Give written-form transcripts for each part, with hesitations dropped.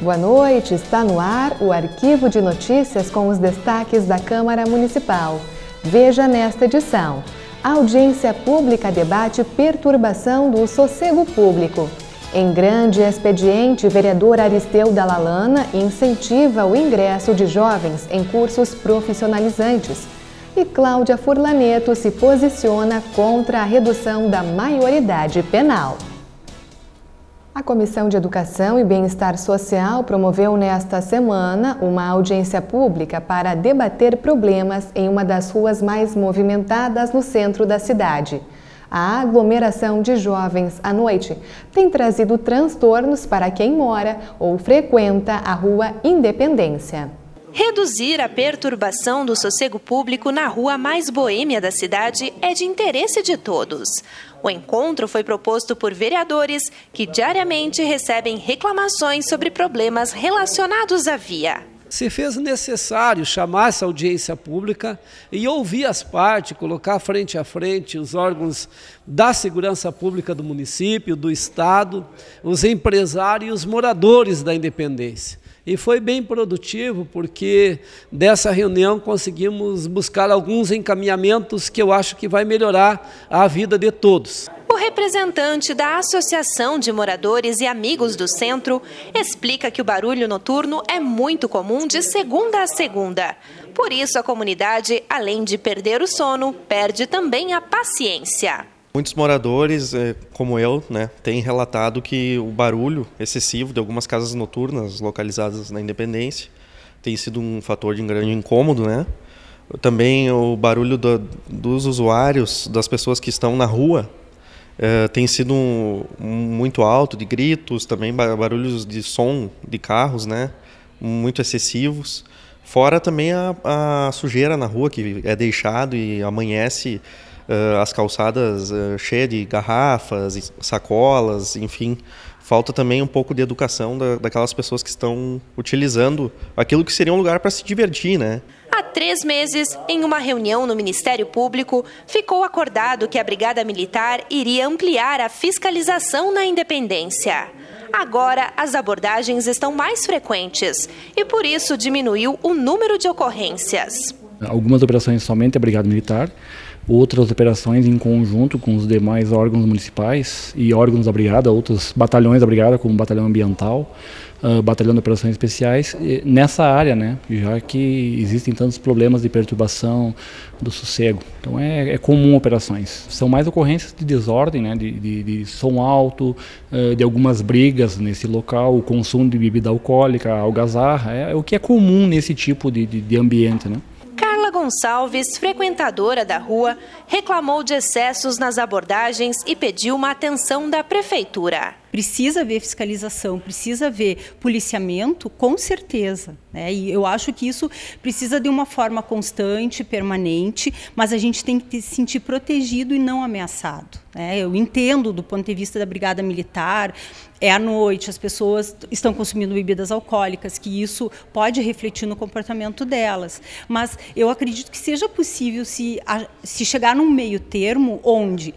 Boa noite, está no ar o Arquivo de Notícias com os destaques da Câmara Municipal. Veja nesta edição. A audiência pública debate perturbação do sossego público. Em grande expediente, vereador Aristeu Dalalana incentiva o ingresso de jovens em cursos profissionalizantes. E Cláudia Furlaneto se posiciona contra a redução da maioridade penal. A Comissão de Educação e Bem-Estar Social promoveu nesta semana uma audiência pública para debater problemas em uma das ruas mais movimentadas no centro da cidade. A aglomeração de jovens à noite tem trazido transtornos para quem mora ou frequenta a Rua Independência. Reduzir a perturbação do sossego público na rua mais boêmia da cidade é de interesse de todos. O encontro foi proposto por vereadores que diariamente recebem reclamações sobre problemas relacionados à via. Se fez necessário chamar essa audiência pública e ouvir as partes, colocar frente a frente os órgãos da segurança pública do município, do estado, os empresários e os moradores da Independência. E foi bem produtivo porque dessa reunião conseguimos buscar alguns encaminhamentos que eu acho que vai melhorar a vida de todos. O representante da Associação de Moradores e Amigos do Centro explica que o barulho noturno é muito comum de segunda a segunda. Por isso, a comunidade, além de perder o sono, perde também a paciência. Muitos moradores, como eu, têm relatado que o barulho excessivo de algumas casas noturnas localizadas na Independência tem sido um fator de grande incômodo, Também o barulho dos usuários, das pessoas que estão na rua, tem sido muito alto, de gritos, também barulhos de som de carros, muito excessivos. Fora também a sujeira na rua que é deixado e amanhece as calçadas cheias de garrafas, sacolas, enfim. Falta também um pouco de educação daquelas pessoas que estão utilizando aquilo que seria um lugar para se divertir, Há 3 meses, em uma reunião no Ministério Público, ficou acordado que a Brigada Militar iria ampliar a fiscalização na Independência. Agora, as abordagens estão mais frequentes e, por isso, diminuiu o número de ocorrências. Algumas operações somente a Brigada Militar, outras operações em conjunto com os demais órgãos municipais e órgãos da Brigada, outros batalhões da Brigada, como o Batalhão Ambiental, Batalhão de Operações Especiais, nessa área, já que existem tantos problemas de perturbação do sossego. Então é comum operações. São mais ocorrências de desordem, de som alto, de algumas brigas nesse local, o consumo de bebida alcoólica, algazarra, é o que é comum nesse tipo de ambiente, Carla Gonçalves, frequentadora da rua, reclamou de excessos nas abordagens e pediu uma atenção da prefeitura. Precisa haver fiscalização, precisa haver policiamento, com certeza. E eu acho que isso precisa de uma forma constante, permanente, mas a gente tem que se sentir protegido e não ameaçado. Eu entendo do ponto de vista da Brigada Militar, é à noite, as pessoas estão consumindo bebidas alcoólicas, que isso pode refletir no comportamento delas. Mas eu acredito que seja possível se chegar num meio termo onde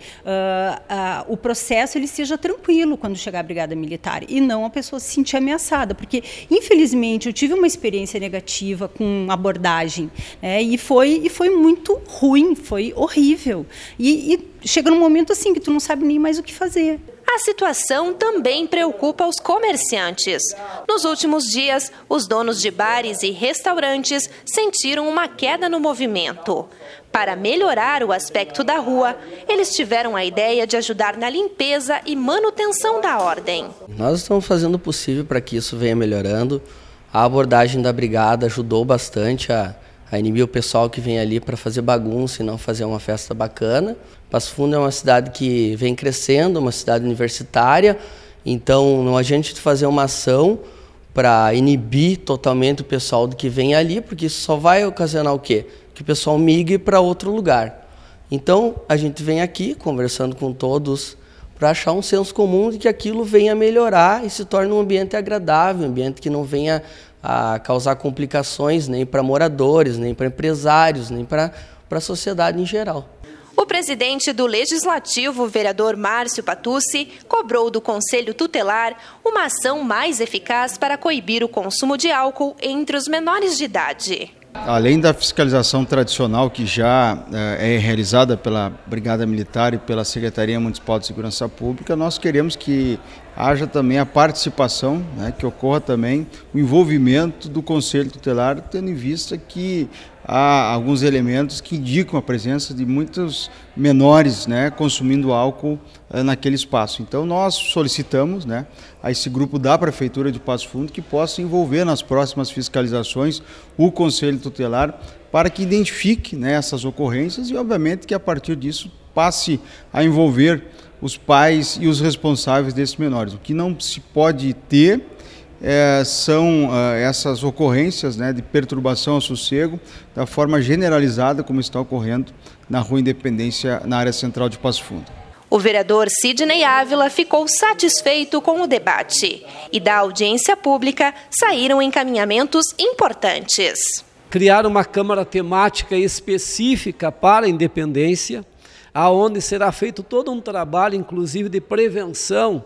o processo ele seja tranquilo quando chegar a Brigada Militar e não a pessoa se sentir ameaçada, porque infelizmente eu tive uma experiência negativa com abordagem, e foi muito ruim, foi horrível e chega num momento assim que tu não sabe nem mais o que fazer. A situação também preocupa os comerciantes. Nos últimos dias, os donos de bares e restaurantes sentiram uma queda no movimento. Para melhorar o aspecto da rua, eles tiveram a ideia de ajudar na limpeza e manutenção da ordem. Nós estamos fazendo o possível para que isso venha melhorando. A abordagem da brigada ajudou bastante a inibir o pessoal que vem ali para fazer bagunça e não fazer uma festa bacana. Passo Fundo é uma cidade que vem crescendo, uma cidade universitária, então não adianta fazer uma ação para inibir totalmente o pessoal que vem ali, porque isso só vai ocasionar o quê? Que o pessoal migre para outro lugar. Então a gente vem aqui conversando com todos para achar um senso comum de que aquilo venha melhorar e se torne um ambiente agradável, um ambiente que não venha a causar complicações nem para moradores, nem para empresários, nem para a sociedade em geral. O presidente do Legislativo, vereador Márcio Patucci, cobrou do Conselho Tutelar uma ação mais eficaz para coibir o consumo de álcool entre os menores de idade. Além da fiscalização tradicional que já é realizada pela Brigada Militar e pela Secretaria Municipal de Segurança Pública, nós queremos que haja também a participação, que ocorra também o envolvimento do Conselho Tutelar, tendo em vista que há alguns elementos que indicam a presença de muitos menores consumindo álcool naquele espaço. Então nós solicitamos a esse grupo da Prefeitura de Passo Fundo que possa envolver nas próximas fiscalizações o Conselho Tutelar para que identifique essas ocorrências e obviamente que a partir disso passe a envolver os pais e os responsáveis desses menores. O que não se pode ter são essas ocorrências de perturbação ao sossego da forma generalizada como está ocorrendo na Rua Independência, na área central de Passo Fundo. O vereador Sidney Ávila ficou satisfeito com o debate e da audiência pública saíram encaminhamentos importantes. Criar uma Câmara temática específica para a independência, aonde será feito todo um trabalho, inclusive de prevenção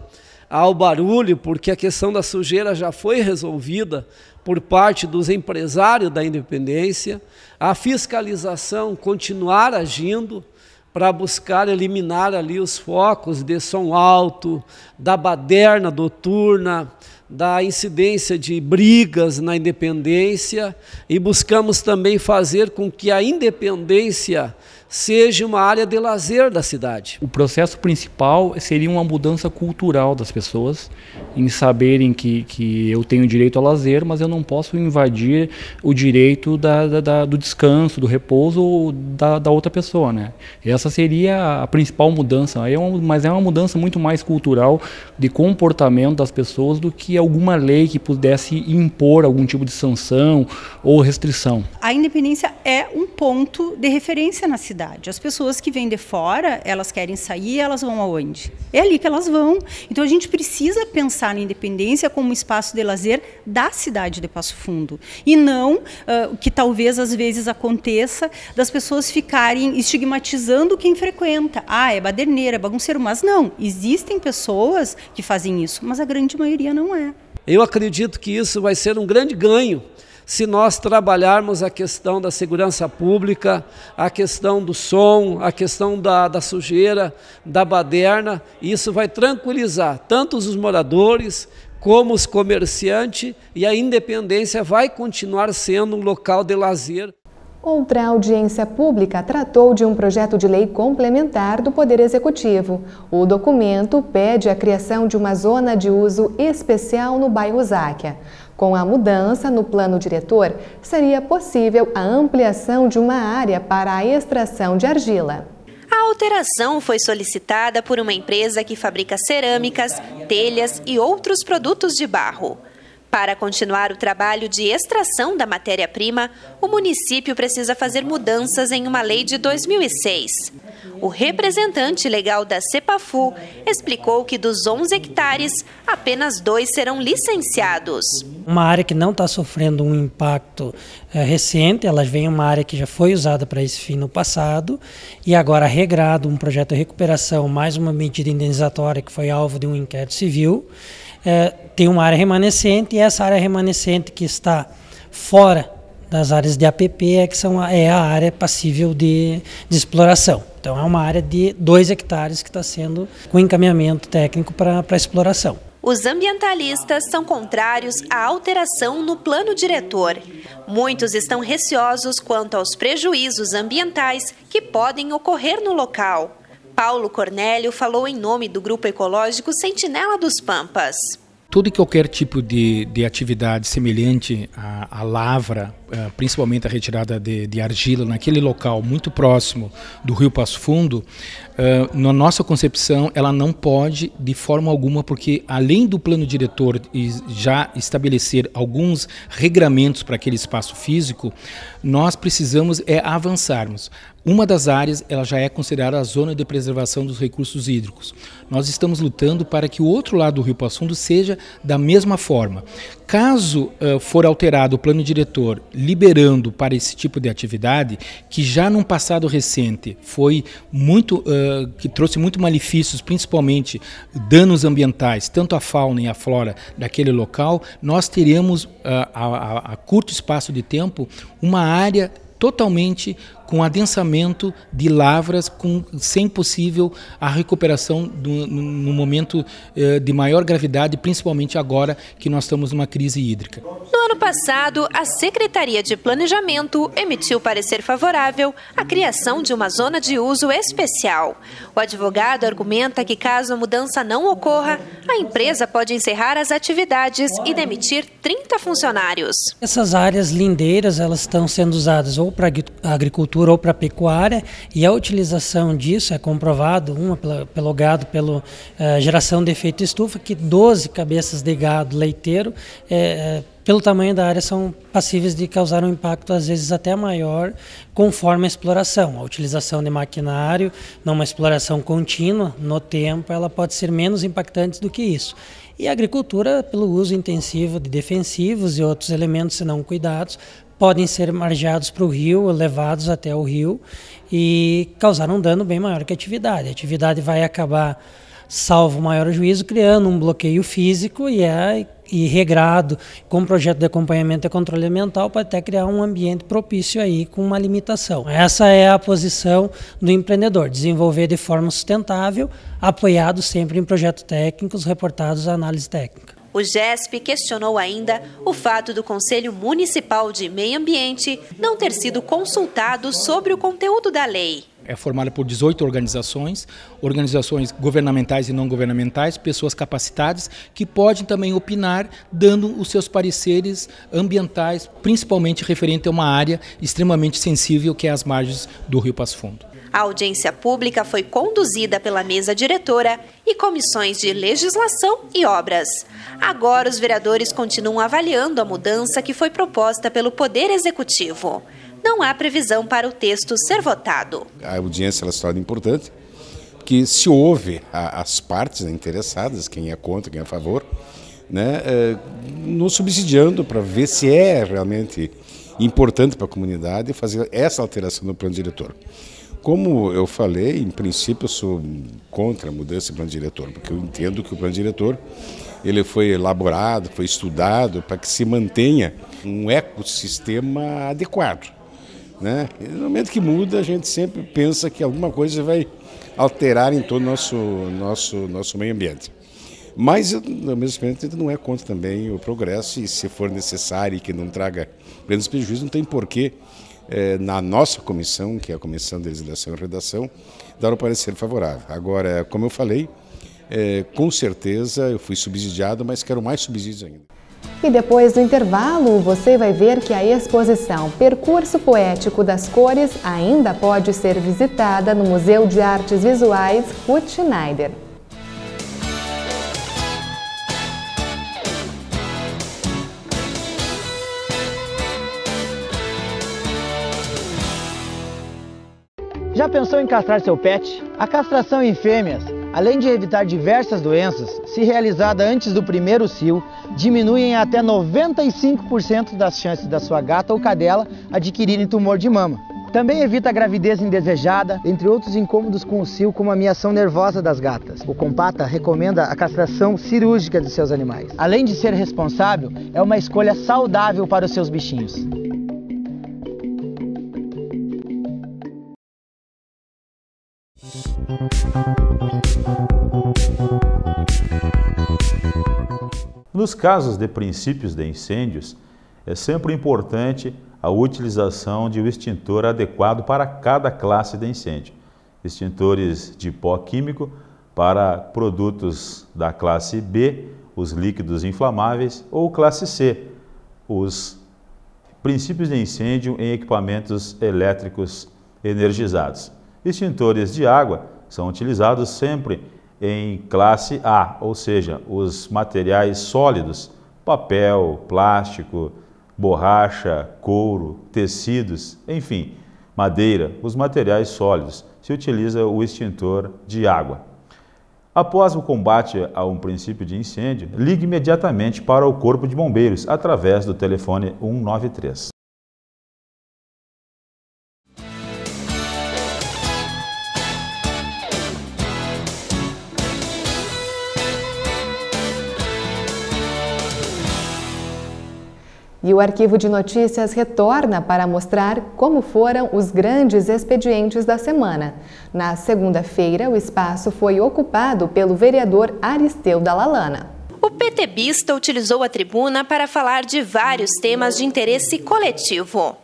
ao barulho, porque a questão da sujeira já foi resolvida por parte dos empresários da independência, a fiscalização continuar agindo para buscar eliminar ali os focos de som alto, da baderna noturna, da incidência de brigas na independência, e buscamos também fazer com que a independência seja uma área de lazer da cidade. O processo principal seria uma mudança cultural das pessoas, em saberem que eu tenho direito ao lazer, mas eu não posso invadir o direito do descanso, do repouso da outra pessoa, Essa seria a principal mudança, mas é uma mudança muito mais cultural de comportamento das pessoas do que alguma lei que pudesse impor algum tipo de sanção ou restrição. A independência é um ponto de referência na cidade. As pessoas que vêm de fora, elas querem sair, elas vão aonde? É ali que elas vão. Então a gente precisa pensar na independência como um espaço de lazer da cidade de Passo Fundo. E não o que talvez às vezes aconteça das pessoas ficarem estigmatizando quem frequenta. É baderneira, é bagunceiro. Mas não, existem pessoas que fazem isso, mas a grande maioria não é. Eu acredito que isso vai ser um grande ganho se nós trabalharmos a questão da segurança pública, a questão do som, a questão da sujeira, da baderna. Isso vai tranquilizar tanto os moradores como os comerciantes, e a independência vai continuar sendo um local de lazer. Outra audiência pública tratou de um projeto de lei complementar do Poder Executivo. O documento pede a criação de uma zona de uso especial no bairro Záquia. Com a mudança no plano diretor, seria possível a ampliação de uma área para a extração de argila. A alteração foi solicitada por uma empresa que fabrica cerâmicas, telhas e outros produtos de barro. Para continuar o trabalho de extração da matéria-prima, o município precisa fazer mudanças em uma lei de 2006. O representante legal da Cepafu explicou que dos 11 hectares, apenas 2 serão licenciados. Uma área que não está sofrendo um impacto recente, ela vem uma área que já foi usada para esse fim no passado e agora regrado um projeto de recuperação, mais uma medida indenizatória que foi alvo de um inquérito civil. Tem uma área remanescente e essa área remanescente que está fora das áreas de APP é a área passível de exploração. Então é uma área de 2 hectares que está sendo com encaminhamento técnico para exploração. Os ambientalistas são contrários à alteração no plano diretor. Muitos estão receosos quanto aos prejuízos ambientais que podem ocorrer no local. Paulo Cornélio falou em nome do Grupo Ecológico Sentinela dos Pampas. Todo e qualquer tipo de atividade semelhante à lavra, principalmente a retirada de argila naquele local muito próximo do Rio Passo Fundo, na nossa concepção ela não pode de forma alguma, porque além do plano diretor já estabelecer alguns regramentos para aquele espaço físico, nós precisamos avançarmos. Uma das áreas ela já é considerada a zona de preservação dos recursos hídricos. Nós estamos lutando para que o outro lado do Rio Passo Fundo seja da mesma forma. Caso for alterado o plano diretor liberando para esse tipo de atividade, que já num passado recente foi muito, que trouxe muito malefícios, principalmente danos ambientais, tanto à fauna e à flora daquele local, nós teremos a curto espaço de tempo uma área totalmente com adensamento de lavras, sem possível a recuperação no momento de maior gravidade, principalmente agora que nós estamos numa crise hídrica. No ano passado, a Secretaria de Planejamento emitiu parecer favorável à criação de uma zona de uso especial. O advogado argumenta que, caso a mudança não ocorra, a empresa pode encerrar as atividades e demitir 30 funcionários. Essas áreas lindeiras, elas estão sendo usadas ou para agricultura ou para pecuária, e a utilização disso é comprovado, pelo gado, pela geração de efeito estufa, que 12 cabeças de gado leiteiro, pelo tamanho da área, são passíveis de causar um impacto, às vezes até maior, conforme a exploração. A utilização de maquinário, numa exploração contínua, no tempo, ela pode ser menos impactante do que isso. E a agricultura, pelo uso intensivo de defensivos e outros elementos, se não cuidados, podem ser margeados para o rio, levados até o rio e causar um dano bem maior que a atividade. A atividade vai acabar, salvo maior juízo, criando um bloqueio físico e regrado, com projeto de acompanhamento e controle ambiental, pode até criar um ambiente propício aí com uma limitação. Essa é a posição do empreendedor, desenvolver de forma sustentável, apoiado sempre em projetos técnicos reportados à análise técnica. O GESP questionou ainda o fato do Conselho Municipal de Meio Ambiente não ter sido consultado sobre o conteúdo da lei. É formada por 18 organizações governamentais e não governamentais, pessoas capacitadas que podem também opinar, dando os seus pareceres ambientais, principalmente referente a uma área extremamente sensível que é as margens do Rio Passo Fundo. A audiência pública foi conduzida pela mesa diretora e comissões de legislação e obras. Agora os vereadores continuam avaliando a mudança que foi proposta pelo Poder Executivo. Não há previsão para o texto ser votado. A audiência ela se torna importante, porque se ouve as partes interessadas, quem é contra, quem é a favor, né, nos subsidiando para ver se é realmente importante para a comunidade fazer essa alteração no plano diretor. Como eu falei, em princípio eu sou contra a mudança do plano diretor, porque eu entendo que o plano diretor ele foi elaborado, foi estudado para que se mantenha um ecossistema adequado, né? E no momento que muda, a gente sempre pensa que alguma coisa vai alterar em todo o nosso meio ambiente. Mas, ao mesmo tempo, a gente não é contra também o progresso, e se for necessário e que não traga grandes prejuízos, não tem porquê, na nossa comissão, que é a Comissão de Legislação e Redação, dar o parecer favorável. Agora, como eu falei, com certeza eu fui subsidiado, mas quero mais subsídios ainda. E depois do intervalo, você vai ver que a exposição Percurso Poético das Cores ainda pode ser visitada no Museu de Artes Visuais Ruth Schneider. Já pensou em castrar seu pet? A castração em fêmeas, além de evitar diversas doenças, se realizada antes do primeiro cio, diminui em até 95% das chances da sua gata ou cadela adquirirem tumor de mama. Também evita a gravidez indesejada, entre outros incômodos com o cio, como a miação nervosa das gatas. O Compata recomenda a castração cirúrgica de seus animais. Além de ser responsável, é uma escolha saudável para os seus bichinhos. Nos casos de princípios de incêndios, é sempre importante a utilização de um extintor adequado para cada classe de incêndio. Extintores de pó químico para produtos da classe B, os líquidos inflamáveis, ou classe C, os princípios de incêndio em equipamentos elétricos energizados. Extintores de água são utilizados sempre em classe A, ou seja, os materiais sólidos, papel, plástico, borracha, couro, tecidos, enfim, madeira, os materiais sólidos. Se utiliza o extintor de água. Após o combate a um princípio de incêndio, ligue imediatamente para o Corpo de Bombeiros através do telefone 193. E o Arquivo de Notícias retorna para mostrar como foram os grandes expedientes da semana. Na segunda-feira, o espaço foi ocupado pelo vereador Aristeu Dalalana. O PTBista utilizou a tribuna para falar de vários temas de interesse coletivo.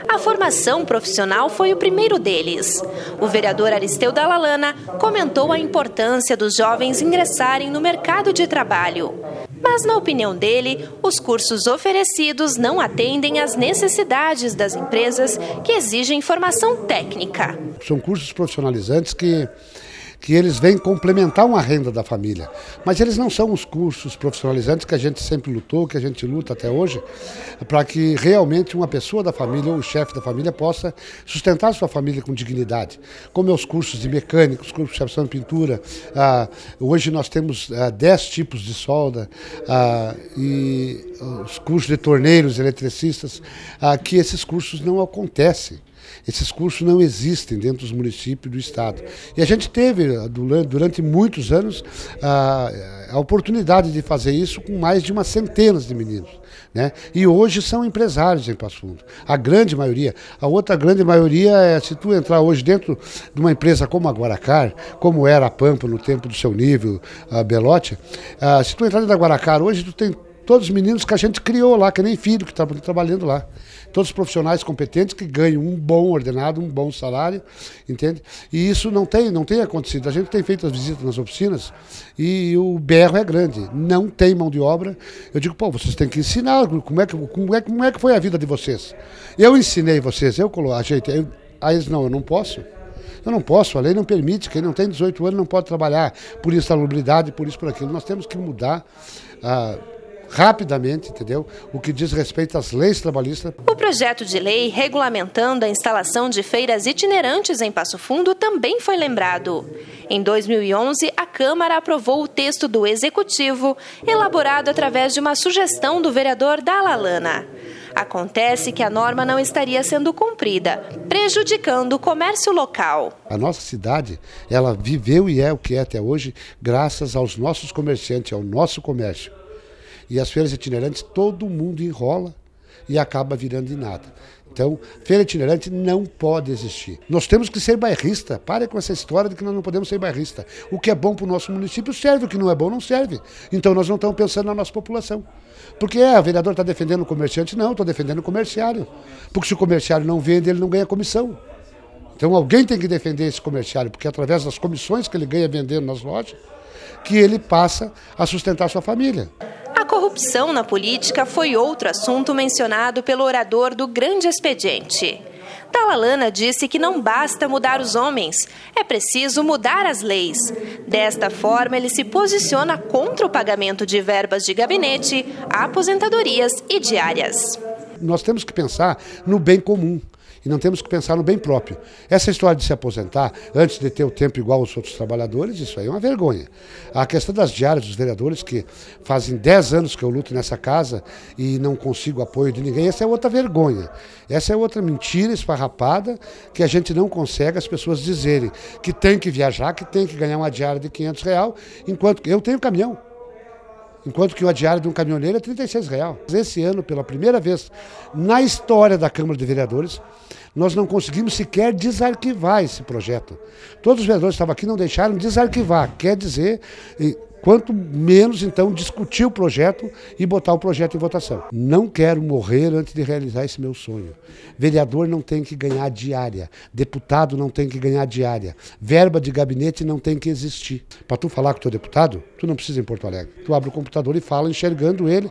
A formação profissional foi o primeiro deles. O vereador Aristeu Dalalana comentou a importância dos jovens ingressarem no mercado de trabalho. Mas, na opinião dele, os cursos oferecidos não atendem às necessidades das empresas que exigem formação técnica. São cursos profissionalizantes que eles vêm complementar uma renda da família. Mas eles não são os cursos profissionalizantes que a gente sempre lutou, que a gente luta até hoje, para que realmente uma pessoa da família ou o chefe da família possa sustentar a sua família com dignidade. Como é os cursos de mecânica, os cursos de chapéu de pintura. Hoje nós temos 10 tipos de solda e os cursos de torneiros, eletricistas, que esses cursos não acontecem. Esses cursos não existem dentro dos municípios do estado. E a gente teve, durante muitos anos, a oportunidade de fazer isso com mais de umas centenas de meninos, né? E hoje são empresários em Passo Fundo. A grande maioria. A outra grande maioria é, se tu entrar hoje dentro de uma empresa como a Guaracar, como era a Pampa no tempo do seu nível, a Belotti, se tu entrar dentro da Guaracar hoje, tu tem todos os meninos que a gente criou lá, que nem filho, que estão trabalhando lá. Todos os profissionais competentes que ganham um bom ordenado, um bom salário, entende? E isso não tem acontecido. A gente tem feito as visitas nas oficinas e o berro é grande. Não tem mão de obra. Eu digo, pô, vocês têm que ensinar como é que foi a vida de vocês. Eu ensinei vocês, eu ajeitei. Aí eles, não, eu não posso. Eu não posso, a lei não permite. Quem não tem 18 anos não pode trabalhar por insalubridade, por isso, por aquilo. Nós temos que mudar rapidamente, entendeu? O que diz respeito às leis trabalhistas. O projeto de lei regulamentando a instalação de feiras itinerantes em Passo Fundo também foi lembrado. Em 2011, a Câmara aprovou o texto do Executivo, elaborado através de uma sugestão do vereador Dalalana. Acontece que a norma não estaria sendo cumprida, prejudicando o comércio local. A nossa cidade, ela viveu e é o que é até hoje, graças aos nossos comerciantes, ao nosso comércio. E as feiras itinerantes, todo mundo enrola e acaba virando em nada. Então, feira itinerante não pode existir. Nós temos que ser bairrista. Pare com essa história de que nós não podemos ser bairrista. O que é bom para o nosso município serve, o que não é bom não serve. Então, nós não estamos pensando na nossa população. Porque o vereador está defendendo o comerciante? Não, estou defendendo o comerciário. Porque se o comerciário não vende, ele não ganha comissão. Então, alguém tem que defender esse comerciário, porque é através das comissões que ele ganha vendendo nas lojas, que ele passa a sustentar sua família. A corrupção na política foi outro assunto mencionado pelo orador do grande expediente. Dalalana disse que não basta mudar os homens, é preciso mudar as leis. Desta forma, ele se posiciona contra o pagamento de verbas de gabinete, aposentadorias e diárias. Nós temos que pensar no bem comum. E não temos que pensar no bem próprio. Essa história de se aposentar antes de ter o tempo igual aos outros trabalhadores, isso aí é uma vergonha. A questão das diárias dos vereadores, que fazem 10 anos que eu luto nessa casa e não consigo apoio de ninguém, essa é outra vergonha. Essa é outra mentira esfarrapada que a gente não consegue as pessoas dizerem que tem que viajar, que tem que ganhar uma diária de R$500, enquanto eu tenho caminhão. Enquanto que a diária de um caminhoneiro é R$36. Esse ano, pela primeira vez na história da Câmara de Vereadores, nós não conseguimos sequer desarquivar esse projeto. Todos os vereadores que estavam aqui não deixaram desarquivar. Quer dizer, quanto menos, então, discutir o projeto e botar o projeto em votação. Não quero morrer antes de realizar esse meu sonho. Vereador não tem que ganhar diária. Deputado não tem que ganhar diária. Verba de gabinete não tem que existir. Para tu falar com o teu deputado, tu não precisa ir em Porto Alegre. Tu abre o computador e fala enxergando ele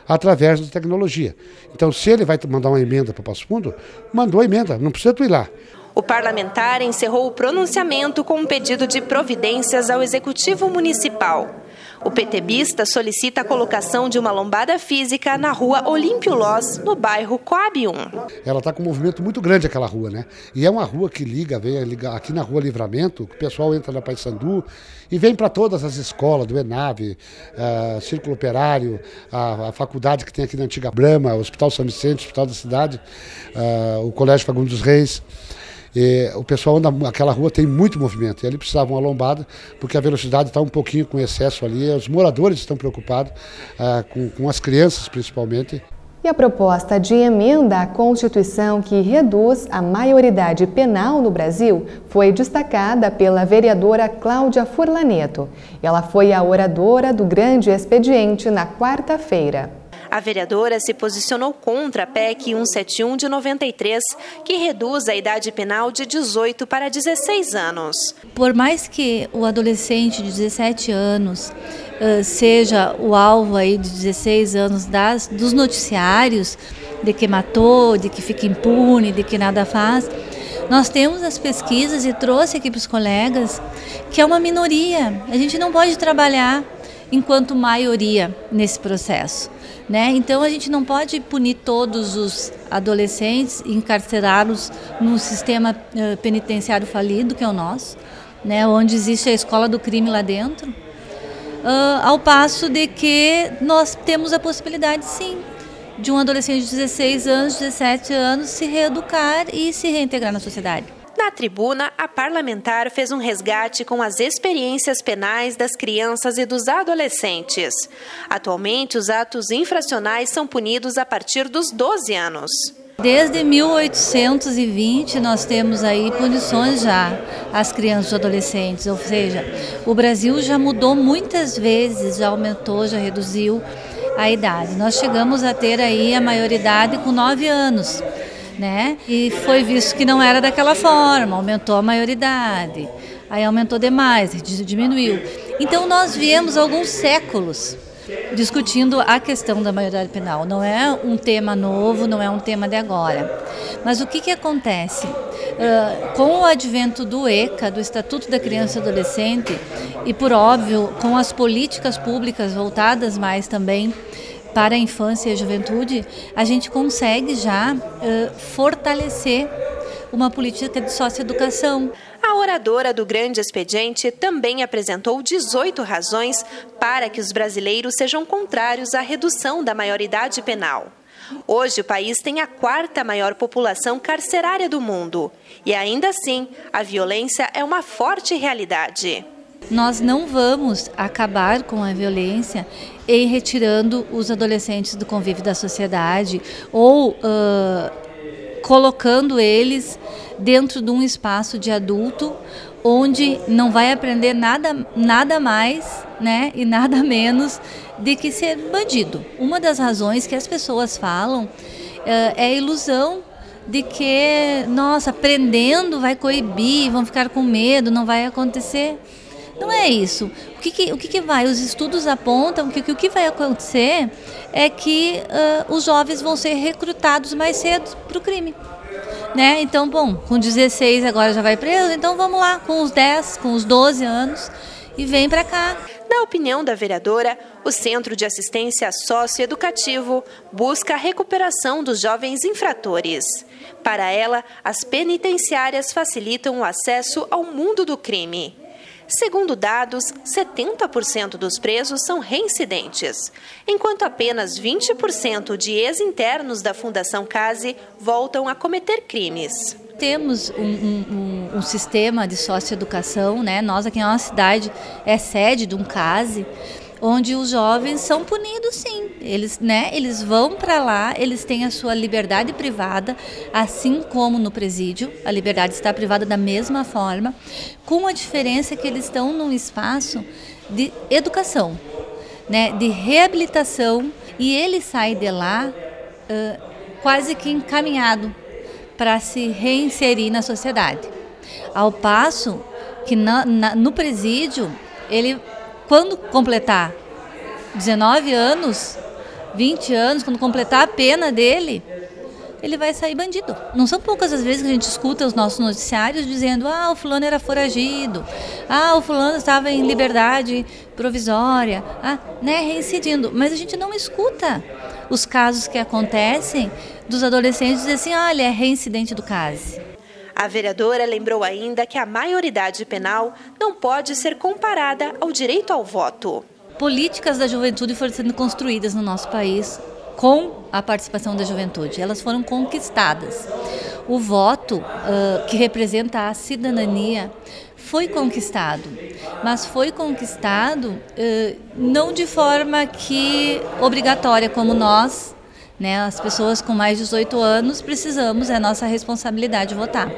através da tecnologia. Então, se ele vai mandar uma emenda para Passo Fundo, mandou a emenda, não precisa tu ir lá. O parlamentar encerrou o pronunciamento com um pedido de providências ao Executivo Municipal. O PTBista solicita a colocação de uma lombada física na rua Olímpio Lós, no bairro Coab 1. Ela está com um movimento muito grande, aquela rua, né? E é uma rua que vem aqui na Rua Livramento, que o pessoal entra na Paissandu e vem para todas as escolas, do ENAV, Círculo Operário, a faculdade que tem aqui na Antiga Brama, o Hospital São Vicente, o Hospital da Cidade, o Colégio Fagundes dos Reis. O pessoal anda, aquela rua tem muito movimento, e ali precisava uma lombada, porque a velocidade está um pouquinho com excesso ali, os moradores estão preocupados, com as crianças principalmente. E a proposta de emenda à Constituição que reduz a maioridade penal no Brasil foi destacada pela vereadora Cláudia Furlaneto. Ela foi a oradora do grande expediente na quarta-feira. A vereadora se posicionou contra a PEC 171 de 93, que reduz a idade penal de 18 para 16 anos. Por mais que o adolescente de 17 anos seja o alvo aí de 16 anos dos noticiários, de que matou, de que fica impune, de que nada faz, nós temos as pesquisas e trouxe aqui para os colegas que é uma minoria. A gente não pode trabalhar enquanto maioria nesse processo. Então a gente não pode punir todos os adolescentes e encarcerá-los num sistema penitenciário falido, que é o nosso, onde existe a escola do crime lá dentro, ao passo de que nós temos a possibilidade, sim, de um adolescente de 16 anos, 17 anos se reeducar e se reintegrar na sociedade. Na tribuna, a parlamentar fez um resgate com as experiências penais das crianças e dos adolescentes. Atualmente, os atos infracionais são punidos a partir dos 12 anos. Desde 1820 nós temos aí punições já às crianças e adolescentes, ou seja, o Brasil já mudou muitas vezes, já aumentou, já reduziu a idade. Nós chegamos a ter aí a maioridade com 9 anos. E foi visto que não era daquela forma, aumentou a maioridade, aí aumentou demais, diminuiu. Então nós viemos alguns séculos discutindo a questão da maioridade penal. Não é um tema novo, não é um tema de agora. Mas o que acontece? Com o advento do ECA, do Estatuto da Criança e Adolescente, e por óbvio, com as políticas públicas voltadas mais também para a infância e a juventude, a gente consegue já fortalecer uma política de socioeducação. A oradora do grande expediente também apresentou 18 razões para que os brasileiros sejam contrários à redução da maioridade penal. Hoje o país tem a 4ª maior população carcerária do mundo e ainda assim a violência é uma forte realidade. Nós não vamos acabar com a violência em retirando os adolescentes do convívio da sociedade ou colocando eles dentro de um espaço de adulto onde não vai aprender nada mais, e nada menos de que ser bandido. Uma das razões que as pessoas falam é a ilusão de que, nossa, prendendo vai coibir, vão ficar com medo, não vai acontecer. Não é isso. O que vai? Os estudos apontam que o que vai acontecer é que os jovens vão ser recrutados mais cedo para o crime. Então, bom, com 16 agora já vai preso, então vamos lá, com os 10, com os 12 anos e vem para cá. Na opinião da vereadora, o Centro de Assistência Socioeducativo busca a recuperação dos jovens infratores. Para ela, as penitenciárias facilitam o acesso ao mundo do crime. Segundo dados, 70% dos presos são reincidentes, enquanto apenas 20% de ex-internos da Fundação CASE voltam a cometer crimes. Temos um sistema de socioeducação, nós aqui na nossa cidade é sede de um CASE, onde os jovens são punidos, sim. Eles vão para lá, eles têm a sua liberdade privada, assim como no presídio, a liberdade está privada da mesma forma, com a diferença que eles estão num espaço de educação, de reabilitação, e ele sai de lá quase que encaminhado para se reinserir na sociedade. Ao passo que no presídio, ele, quando completar 19 anos, 20 anos, quando completar a pena dele, ele vai sair bandido. Não são poucas as vezes que a gente escuta os nossos noticiários dizendo: o fulano era foragido, o fulano estava em liberdade provisória, reincidindo. Mas a gente não escuta os casos que acontecem dos adolescentes dizer assim: ele é reincidente do CASE. A vereadora lembrou ainda que a maioridade penal não pode ser comparada ao direito ao voto. Políticas da juventude foram sendo construídas no nosso país com a participação da juventude. Elas foram conquistadas. O voto, que representa a cidadania, foi conquistado, mas foi conquistado não de forma obrigatória, como nós, as pessoas com mais de 18 anos, precisamos, é nossa responsabilidade votar.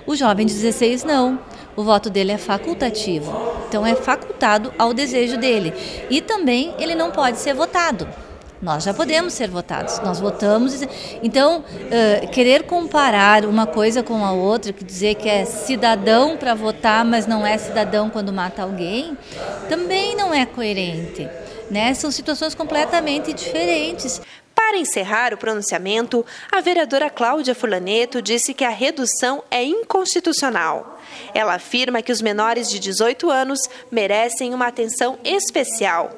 O jovem de 16 não. O voto dele é facultativo, então é facultado ao desejo dele. E também ele não pode ser votado. Nós já podemos ser votados, nós votamos. Então, querer comparar uma coisa com a outra, dizer que é cidadão para votar, mas não é cidadão quando mata alguém, também não é coerente. São situações completamente diferentes. Para encerrar o pronunciamento, a vereadora Cláudia Furlaneto disse que a redução é inconstitucional. Ela afirma que os menores de 18 anos merecem uma atenção especial.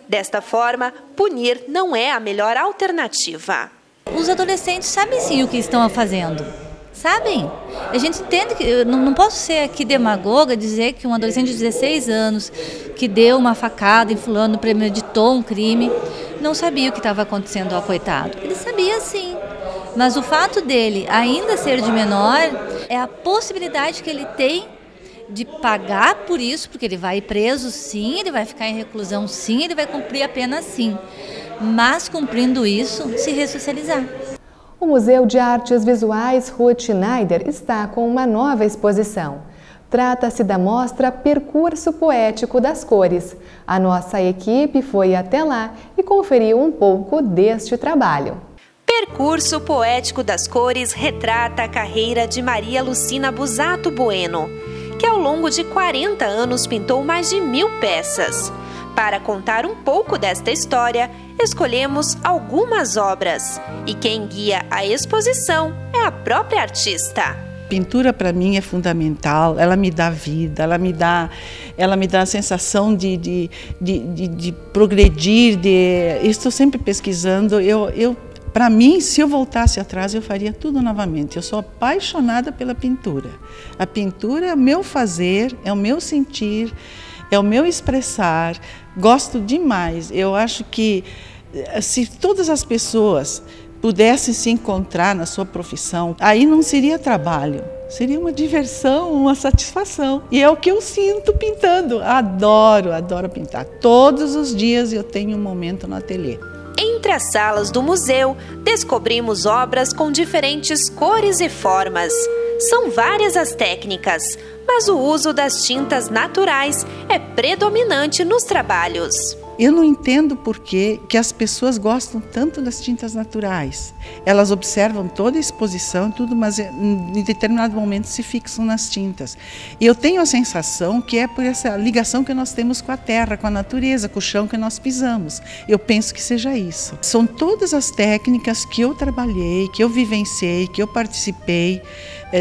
Desta forma, punir não é a melhor alternativa. Os adolescentes sabem sim o que estão fazendo. Sabem? A gente entende que eu não posso ser aqui demagoga, dizer que um adolescente de 16 anos que deu uma facada em fulano, premeditou um crime, não sabia o que estava acontecendo ao coitado. Ele sabia sim, mas o fato dele ainda ser de menor é a possibilidade que ele tem de pagar por isso, porque ele vai preso sim, ele vai ficar em reclusão sim, ele vai cumprir a pena sim, mas cumprindo isso, se ressocializar. O Museu de Artes Visuais Ruth Schneider está com uma nova exposição. Trata-se da mostra Percurso Poético das Cores. A nossa equipe foi até lá e conferiu um pouco deste trabalho. Percurso Poético das Cores retrata a carreira de Maria Lucina Busato Bueno, que ao longo de 40 anos pintou mais de 1000 peças. Para contar um pouco desta história, escolhemos algumas obras. E quem guia a exposição é a própria artista. Pintura para mim é fundamental, ela me dá vida, ela me dá a sensação de progredir, estou sempre pesquisando. Para mim, se eu voltasse atrás, eu faria tudo novamente. Eu sou apaixonada pela pintura. A pintura é o meu fazer, é o meu sentir, é o meu expressar. Gosto demais. Eu acho que se todas as pessoas pudessem se encontrar na sua profissão, aí não seria trabalho, seria uma diversão, uma satisfação. E é o que eu sinto pintando. Adoro pintar. Todos os dias eu tenho um momento no ateliê. Entre as salas do museu, descobrimos obras com diferentes cores e formas. São várias as técnicas, mas o uso das tintas naturais é predominante nos trabalhos. Eu não entendo por que as pessoas gostam tanto das tintas naturais. Elas observam toda a exposição e tudo, mas em determinado momento se fixam nas tintas. E eu tenho a sensação que é por essa ligação que nós temos com a terra, com a natureza, com o chão que nós pisamos. Eu penso que seja isso. São todas as técnicas que eu trabalhei, que eu vivenciei, que eu participei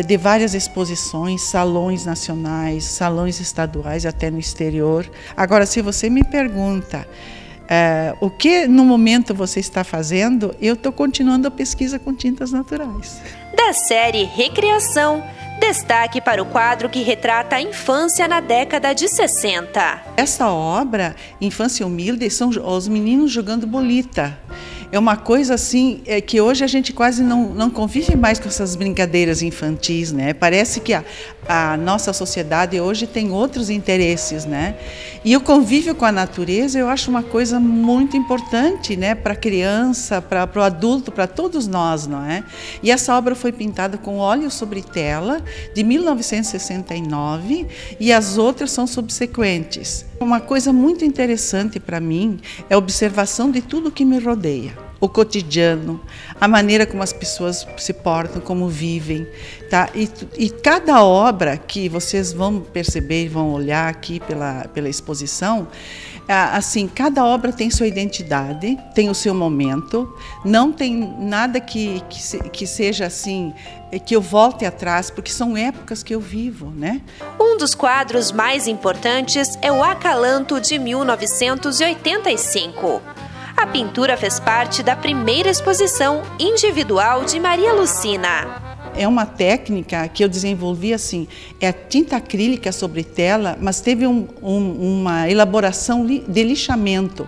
de várias exposições, salões nacionais, salões estaduais, até no exterior. Agora, se você me pergunta o que no momento você está fazendo, eu estou continuando a pesquisa com tintas naturais. Da série Recriação, destaque para o quadro que retrata a infância na década de 60. Essa obra, Infância Humilde, são os meninos jogando bolita. É uma coisa assim, que hoje a gente quase não convive mais com essas brincadeiras infantis, né? Parece que a nossa sociedade hoje tem outros interesses, né? E o convívio com a natureza eu acho uma coisa muito importante, né? Para a criança, para o adulto, para todos nós, não é? E essa obra foi pintada com óleo sobre tela, de 1969, e as outras são subsequentes. Uma coisa muito interessante para mim é a observação de tudo que me rodeia. O cotidiano, a maneira como as pessoas se portam, como vivem. Tá? E cada obra que vocês vão perceber e vão olhar aqui pela exposição, Assim, cada obra tem sua identidade, tem o seu momento, não tem nada que seja assim, que eu volte atrás, porque são épocas que eu vivo, né? Um dos quadros mais importantes é o Acalanto de 1985. A pintura fez parte da primeira exposição individual de Maria Lucina. É uma técnica que eu desenvolvi assim, é a tinta acrílica sobre tela, mas teve uma elaboração de lixamento.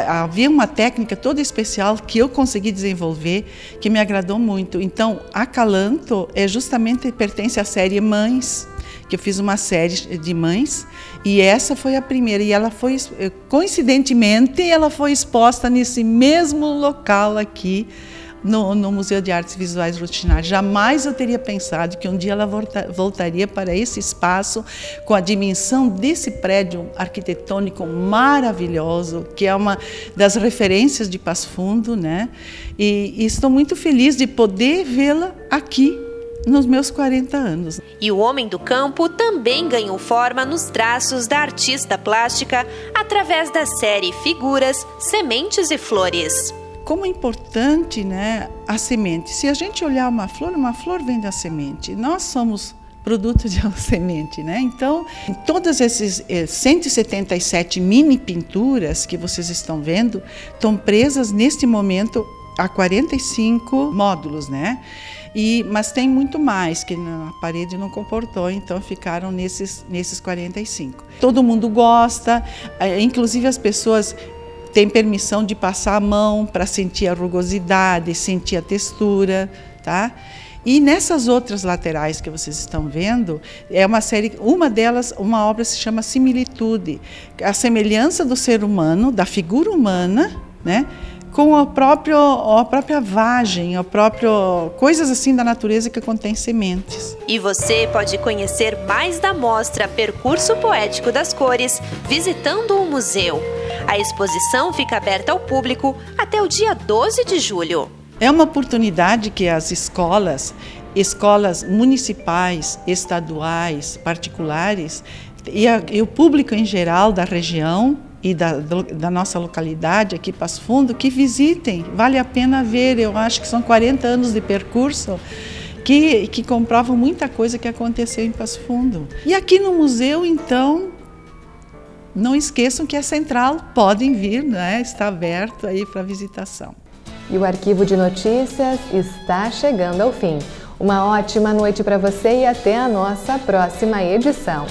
Havia uma técnica toda especial que eu consegui desenvolver, que me agradou muito. Então, Acalanto pertence à série Mães, que eu fiz uma série de mães, e essa foi a primeira. E ela foi, coincidentemente, ela foi exposta nesse mesmo local aqui, no Museu de Artes Visuais Rutinari. Jamais eu teria pensado que um dia ela voltaria para esse espaço com a dimensão desse prédio arquitetônico maravilhoso, que é uma das referências de Passo Fundo, né? E estou muito feliz de poder vê-la aqui nos meus 40 anos. E o Homem do Campo também ganhou forma nos traços da artista plástica através da série Figuras, Sementes e Flores. Como é importante, né, a semente. Se a gente olhar uma flor vem da semente. Nós somos produto de uma semente, né? Então, todas esses 177 mini pinturas que vocês estão vendo estão presas neste momento a 45 módulos, né? Mas tem muito mais que a parede não comportou, então ficaram nesses 45. Todo mundo gosta, inclusive as pessoas têm permissão de passar a mão para sentir a rugosidade, sentir a textura, tá? E nessas outras laterais que vocês estão vendo, é uma série, uma delas, uma obra se chama Similitude, a semelhança do ser humano, da figura humana, né? Com a própria vagem, coisas assim da natureza que contém sementes. E você pode conhecer mais da mostra Percurso Poético das Cores visitando o museu. A exposição fica aberta ao público até o dia 12 de julho. É uma oportunidade que as escolas municipais, estaduais, particulares e o público em geral da região e da nossa localidade, aqui Passo Fundo, que visitem. Vale a pena ver, eu acho que são 40 anos de percurso que comprovam muita coisa que aconteceu em Passo Fundo. E aqui no museu, então, não esqueçam que é central, podem vir, né? Está aberto aí para visitação. E o Arquivo de Notícias está chegando ao fim. Uma ótima noite para você e até a nossa próxima edição.